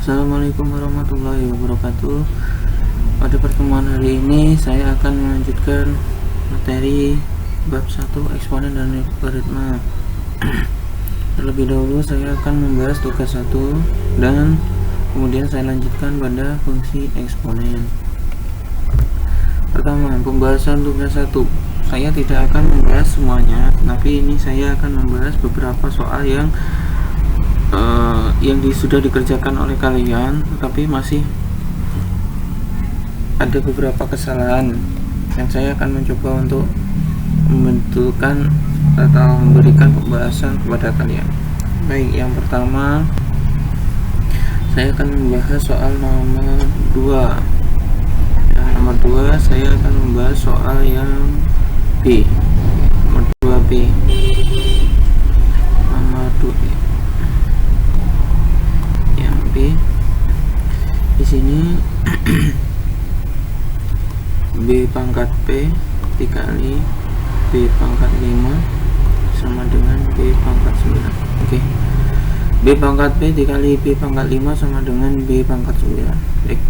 Assalamualaikum warahmatullahi wabarakatuh. Pada pertemuan hari ini saya akan melanjutkan materi bab 1 eksponen dan logaritma. Terlebih dahulu saya akan membahas tugas 1 dan kemudian saya lanjutkan pada fungsi eksponen. Pertama, pembahasan tugas 1. Saya tidak akan membahas semuanya, tapi ini saya akan membahas beberapa soal yang sudah dikerjakan oleh kalian, tetapi masih ada beberapa kesalahan yang saya akan mencoba untuk membentukkan atau memberikan pembahasan kepada kalian. Baik, yang pertama saya akan membahas soal nomor 2. Nomor 2 saya akan membahas soal yang B. Nomor 2B. Nomor 2B. Yang B di sini B pangkat P dikali B pangkat 5 sama dengan B pangkat 9. Oke. B pangkat P dikali B pangkat 5 sama dengan B pangkat 9. Baik.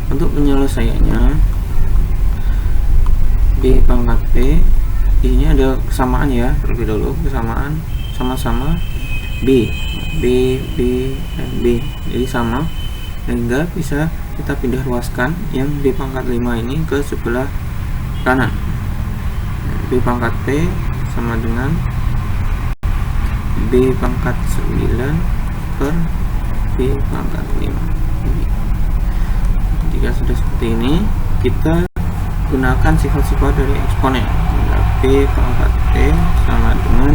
Untuk penyelesaiannya, B pangkat P ini ada kesamaan ya, terlebih dahulu kesamaan sama-sama B, dan B, jadi sama, sehingga bisa kita pindah ruaskan yang B pangkat 5 ini ke sebelah kanan. B pangkat P sama dengan B pangkat 9 per B pangkat 5. Jika sudah seperti ini, kita gunakan sifat-sifat dari eksponen. B pangkat P sama dengan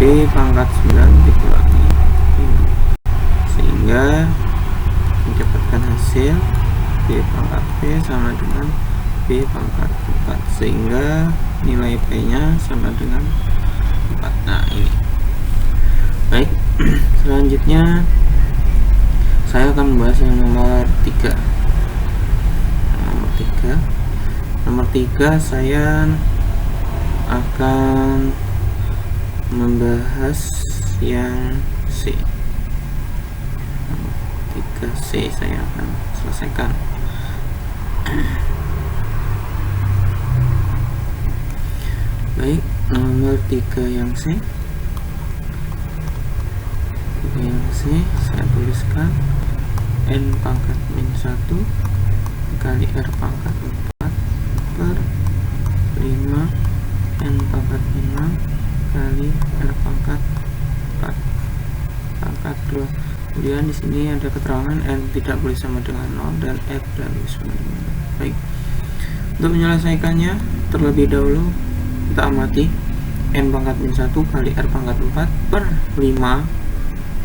B pangkat 9 dikurangi 5, sehingga mendapatkan hasil B pangkat P sama dengan B pangkat 4, sehingga nilai P nya sama dengan 4. Nah, ini baik. Selanjutnya saya akan membahas yang nomor 3. Nomor 3 saya akan membahas yang C. Nomor 3C saya akan selesaikan. Baik, nomor 3 yang C. Saya tuliskan N pangkat min 1 kali R pangkat 4 per 5 N pangkat 6 kali R pangkat 4 pangkat 2. Kemudian di sini ada keterangan N tidak boleh sama dengan 0 dan R tidak boleh sama dengan 0. Baik, untuk menyelesaikannya terlebih dahulu kita amati N pangkat min 1 kali R pangkat 4 per 5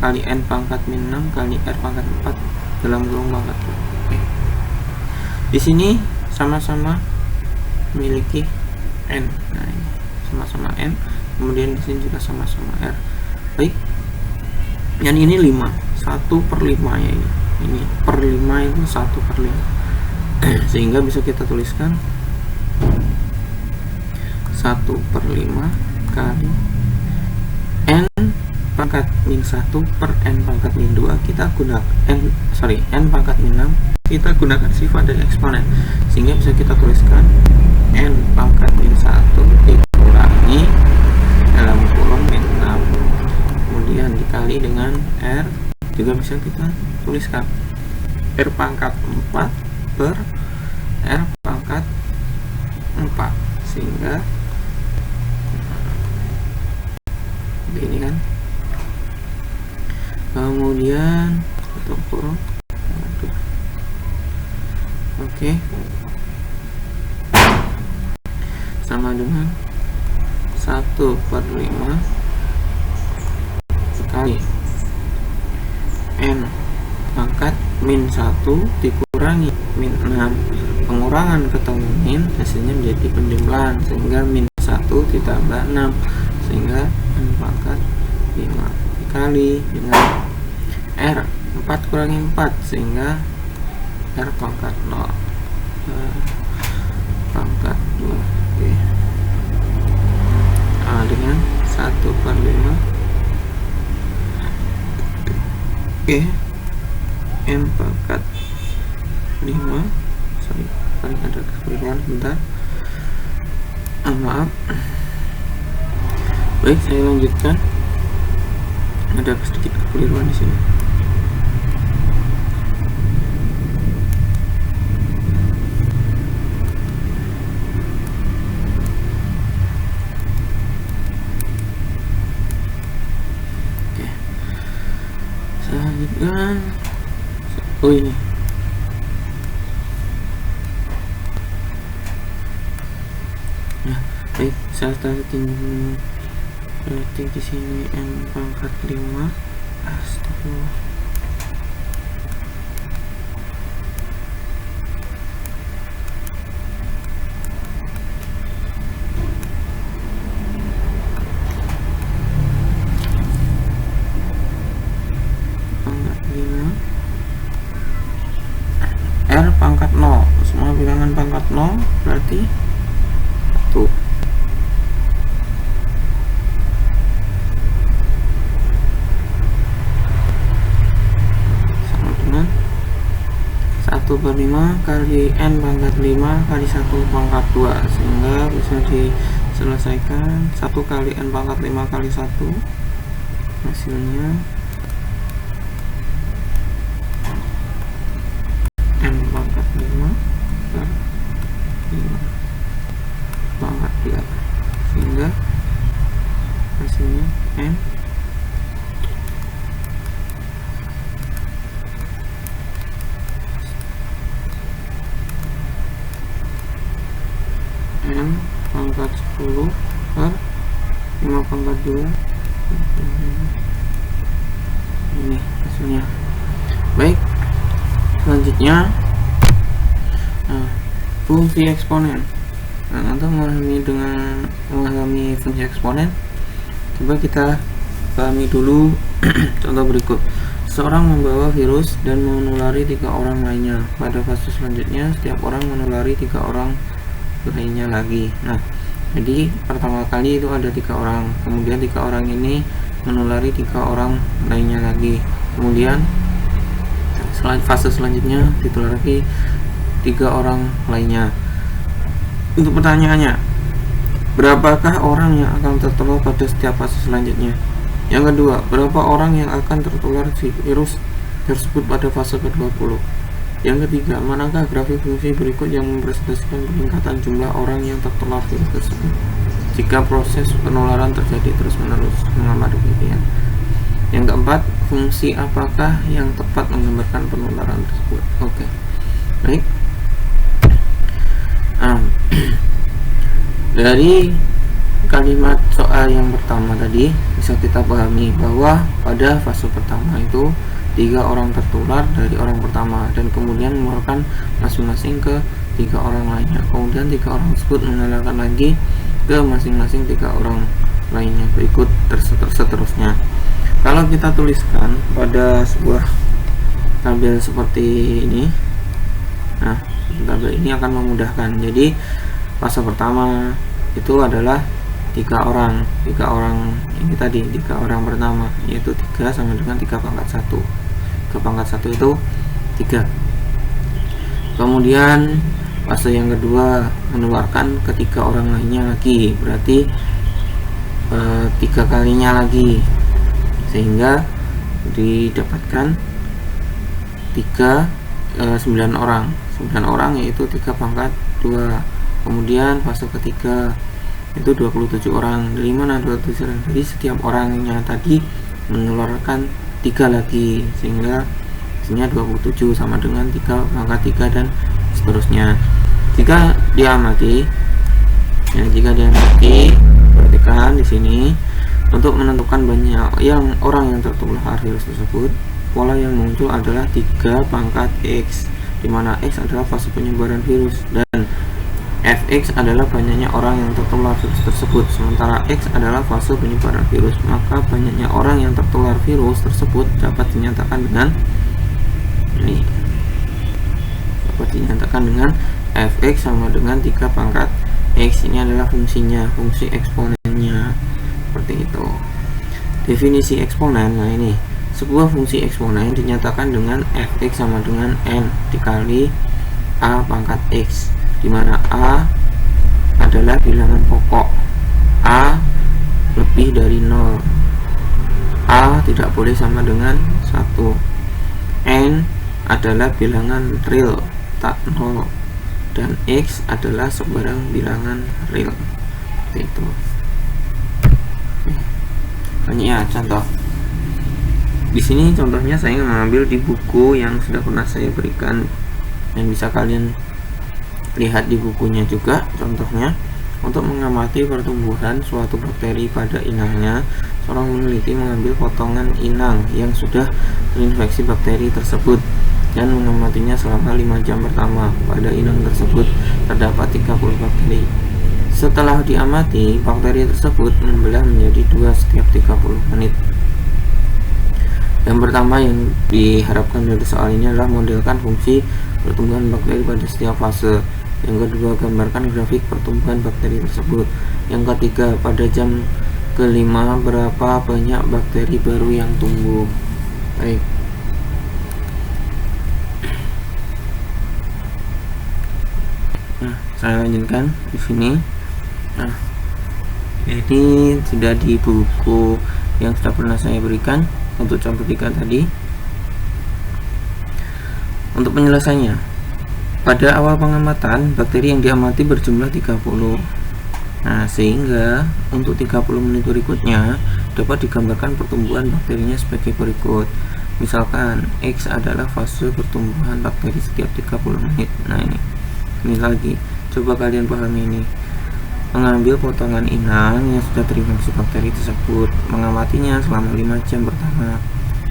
kali N pangkat min 6 kali R pangkat 4 dalam kurung pangkat 2. Oke. Di sini sama-sama memiliki N. Nah, ini sama-sama N. Kemudian di sini juga sama-sama R. Baik. Yang ini 5. 1 per 5 ya ini. Ini per 5 itu 1 per 5. Sehingga bisa kita tuliskan 1 per 5 kali N pangkat min 1 per N pangkat min 2. Kita gunakan N pangkat min 6, kita gunakan sifat dari eksponen, sehingga bisa kita tuliskan N pangkat min 1 dikurangi dalam kurung min 6, kemudian dikali dengan R, juga bisa kita tuliskan R pangkat 4 per R pangkat 4, sehingga ini kan. Kemudian tutup kurung. Oke. Sama dengan 1 per 5 kali N pangkat min 1 dikurangi min 6. Pengurangan ketemu min, hasilnya menjadi penjumlahan, sehingga min 1 ditambah 6, sehingga N pangkat 5 dikali dengan R 4 kurangi 4, sehingga R pangkat 0 pangkat 2. Oke. Dengan 1 per 5. Oke. N pangkat 5. Sorry, paling ada kekeliruan sebentar. Maaf. Baik, saya lanjutkan. Ada sedikit kekeliruan di sini. Oke. Saya lanjutkan. Oh, ini. Nah, baik, saya starting di sini N pangkat 5. Astagfirullah. Pangkat 5 R pangkat 0. Semua bilangan pangkat 0 berarti 1. Sama dengan 1/5 kali N pangkat 5 kali 1 pangkat 2, sehingga bisa diselesaikan 1 kali N pangkat 5 kali 1, hasilnya N pangkat 5 per 5 pangkat 2, sehingga hasilnya N pangkat 10 per 5 pangkat 2. Ini hasilnya. Baik, selanjutnya fungsi eksponen. Untuk memahami fungsi eksponen, coba kita pahami dulu contoh berikut. Seorang membawa virus dan menulari 3 orang lainnya. Pada fase selanjutnya, setiap orang menulari 3 orang lainnya lagi. Nah, jadi pertama kali itu ada 3 orang, kemudian 3 orang ini menulari 3 orang lainnya lagi, kemudian fase selanjutnya ditulari 3 orang lainnya. Untuk pertanyaannya, berapakah orang yang akan tertular pada setiap fase selanjutnya? Yang kedua, berapa orang yang akan tertular virus tersebut pada fase ke-20? Yang ketiga, manakah grafik fungsi berikut yang merepresentasikan peningkatan jumlah orang yang tertular virus tersebut jika proses penularan terjadi terus-menerus? Mengamati pilihan. Yang keempat, fungsi apakah yang tepat menggambarkan penularan tersebut? Oke. Baik. Dari kalimat soal yang pertama tadi bisa kita pahami bahwa pada fase pertama itu 3 orang tertular dari orang pertama dan kemudian menularkan masing-masing ke 3 orang lainnya. Kemudian 3 orang tersebut menularkan lagi ke masing-masing 3 orang lainnya berikut seterusnya. Kalau kita tuliskan pada sebuah tabel seperti ini, nah tabel ini akan memudahkan. Jadi fase pertama itu adalah 3 orang ini tadi 3 orang pertama, yaitu 3 sama dengan 3 pangkat 1. Ke pangkat 1 itu 3. Kemudian fase yang kedua menularkan ke 3 orang lainnya lagi, berarti 3 kalinya lagi, sehingga didapatkan 9 orang. 9 orang yaitu 3 pangkat 2. Kemudian fase ketiga itu 27 orang. Dari mana 27 orang? Jadi setiap orangnya tadi menularkan 3 lagi, sehingga hasilnya 27 sama dengan 3 pangkat 3 dan seterusnya. Jika diamati, perhatikan di sini untuk menentukan banyak orang yang tertular virus tersebut, pola yang muncul adalah 3 pangkat X, di mana X adalah fase penyebaran virus dan Fx adalah banyaknya orang yang tertular virus tersebut, sementara X adalah fase penyebaran virus. Maka banyaknya orang yang tertular virus tersebut dapat dinyatakan dengan Fx sama dengan 3 pangkat X. Ini adalah fungsinya, fungsi eksponennya, seperti itu. Definisi eksponen, nah ini Sebuah fungsi eksponen dinyatakan dengan fx sama dengan n dikali a pangkat x, di mana a adalah bilangan pokok, a lebih dari 0, a tidak boleh sama dengan 1, n adalah bilangan real tak 0, dan x adalah sebarang bilangan real. Seperti itu. Ini ya contoh. Di sini contohnya saya mengambil di buku yang sudah pernah saya berikan, dan bisa kalian lihat di bukunya juga. Contohnya, untuk mengamati pertumbuhan suatu bakteri pada inangnya, seorang peneliti mengambil potongan inang yang sudah terinfeksi bakteri tersebut dan mengamatinya selama 5 jam pertama. Pada inang tersebut terdapat 30 bakteri. Setelah diamati, bakteri tersebut membelah menjadi 2 setiap 30 menit. Yang pertama yang diharapkan dari soal ini adalah modelkan fungsi pertumbuhan bakteri pada setiap fase. Yang kedua, gambarkan grafik pertumbuhan bakteri tersebut. Yang ketiga, pada jam kelima berapa banyak bakteri baru yang tumbuh. Baik. Nah, saya lanjutkan di sini. Nah, ini sudah di buku yang sudah pernah saya berikan untuk contoh 3 tadi. Untuk penyelesaiannya, pada awal pengamatan, bakteri yang diamati berjumlah 30. Nah, sehingga untuk 30 menit berikutnya dapat digambarkan pertumbuhan bakterinya sebagai berikut. Misalkan X adalah fase pertumbuhan bakteri setiap 30 menit. Nah, ini lagi, coba kalian pahami ini. Mengambil potongan inang yang sudah terinfeksi bakteri tersebut, mengamatinya selama 5 jam pertama.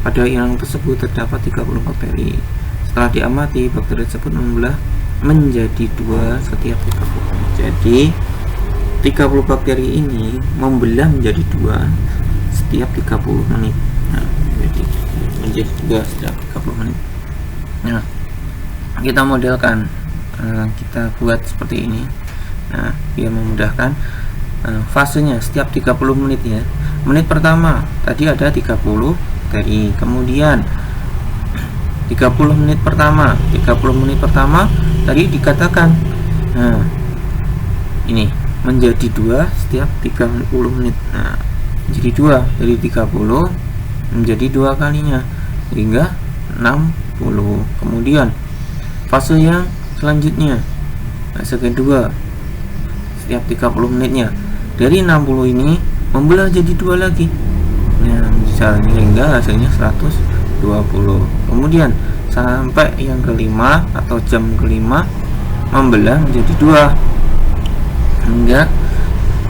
Pada inang tersebut terdapat 30 bakteri. Setelah diamati, bakteri tersebut membelah menjadi 2 setiap 30 menit. Jadi 30 bakteri ini membelah menjadi 2 setiap 30 menit. Nah, jadi menjadi 2 setiap 30 menit. Nah, kita modelkan, kita buat seperti ini. Nah, biar memudahkan, fasenya setiap 30 menit ya. Menit pertama tadi ada 30 bakteri, kemudian 30 menit pertama tadi dikatakan, nah ini menjadi 2 setiap 30 menit. Nah, jadi 2 dari 30 menjadi 2 kalinya sehingga 60. Kemudian fase yang selanjutnya, fase kedua, setiap 30 menitnya dari 60 ini membelah jadi 2 lagi. Nah, misalnya hingga hasilnya 120. Kemudian sampai yang kelima atau jam kelima membelah menjadi 2 hingga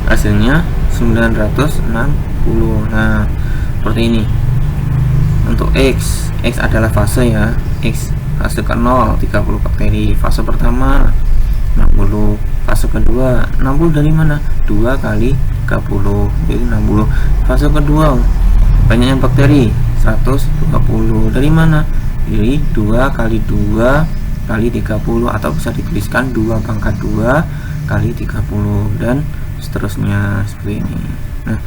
hasilnya 960. Nah, seperti ini. Untuk X adalah fase ya. X fase ke-0 30 bakteri. Fase pertama 60. Fase kedua 60 dari mana? 2 kali 30 jadi 60. Fase kedua banyaknya bakteri 120 dari mana? Dari 2 kali 2 kali 30, atau bisa dituliskan 2 pangkat 2 kali 30 dan seterusnya seperti ini. Nah,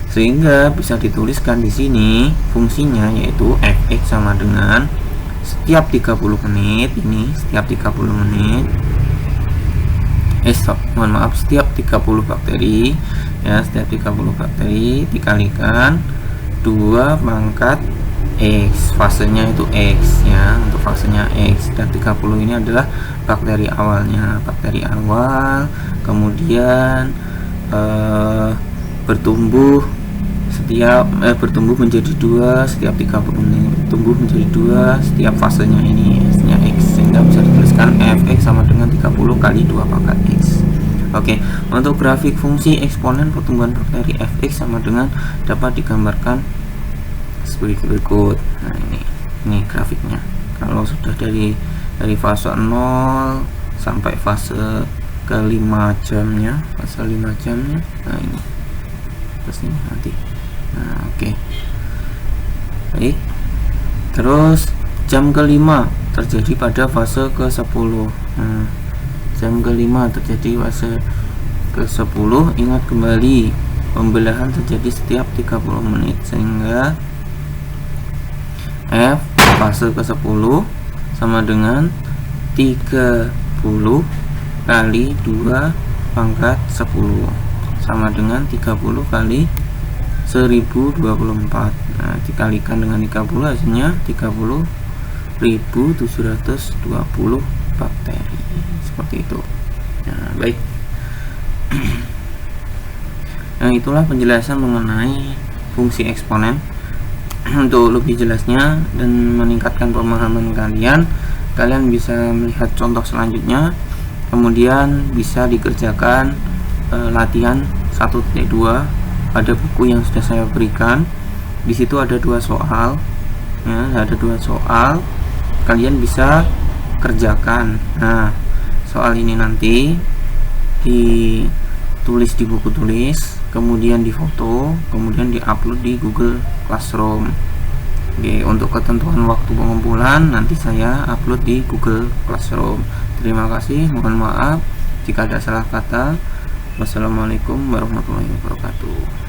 sehingga bisa dituliskan di sini fungsinya yaitu fx sama dengan setiap 30 menit ini, setiap 30 menit setiap 30 bakteri ya, setiap 30 bakteri dikalikan 2 pangkat X, fasenya itu X ya, untuk fasenya X. Dan 30 ini adalah bakteri awalnya, bakteri awal, kemudian bertumbuh menjadi 2 setiap 30 menit, tumbuh menjadi 2 setiap fasenya ini, S-nya X, sehingga bisa dituliskan fx sama dengan 30 kali 2 pangkat X. Oke, untuk grafik fungsi eksponen pertumbuhan bakteri fx sama dengan dapat digambarkan seperti berikut. Nah, ini grafiknya. Kalau sudah dari fase 0 sampai fase ke 5 jamnya, fase 5 jamnya. Nah, ini terus ini nanti. Nah, oke. Baik. Terus jam ke-5 terjadi pada fase ke-10. Nah, jam ke-5 terjadi fase ke-10. Ingat kembali, pembelahan terjadi setiap 30 menit, sehingga F fase ke 10 sama dengan 30 kali 2 pangkat 10 sama dengan 30 kali 1024. Nah, dikalikan dengan 30 hasilnya 30.720 bakteri. Seperti itu. Nah, baik. Nah, itulah penjelasan mengenai fungsi eksponen. Untuk lebih jelasnya dan meningkatkan pemahaman kalian bisa melihat contoh selanjutnya, kemudian bisa dikerjakan latihan 1.2 pada buku yang sudah saya berikan. Di situ ada 2 soal, ya, ada 2 soal, kalian bisa kerjakan. Nah, soal ini nanti ditulis di buku tulis, kemudian difoto, kemudian diupload di Google Classroom. Oke, untuk ketentuan waktu pengumpulan nanti saya upload di Google Classroom. Terima kasih, mohon maaf jika ada salah kata. Wassalamualaikum warahmatullahi wabarakatuh.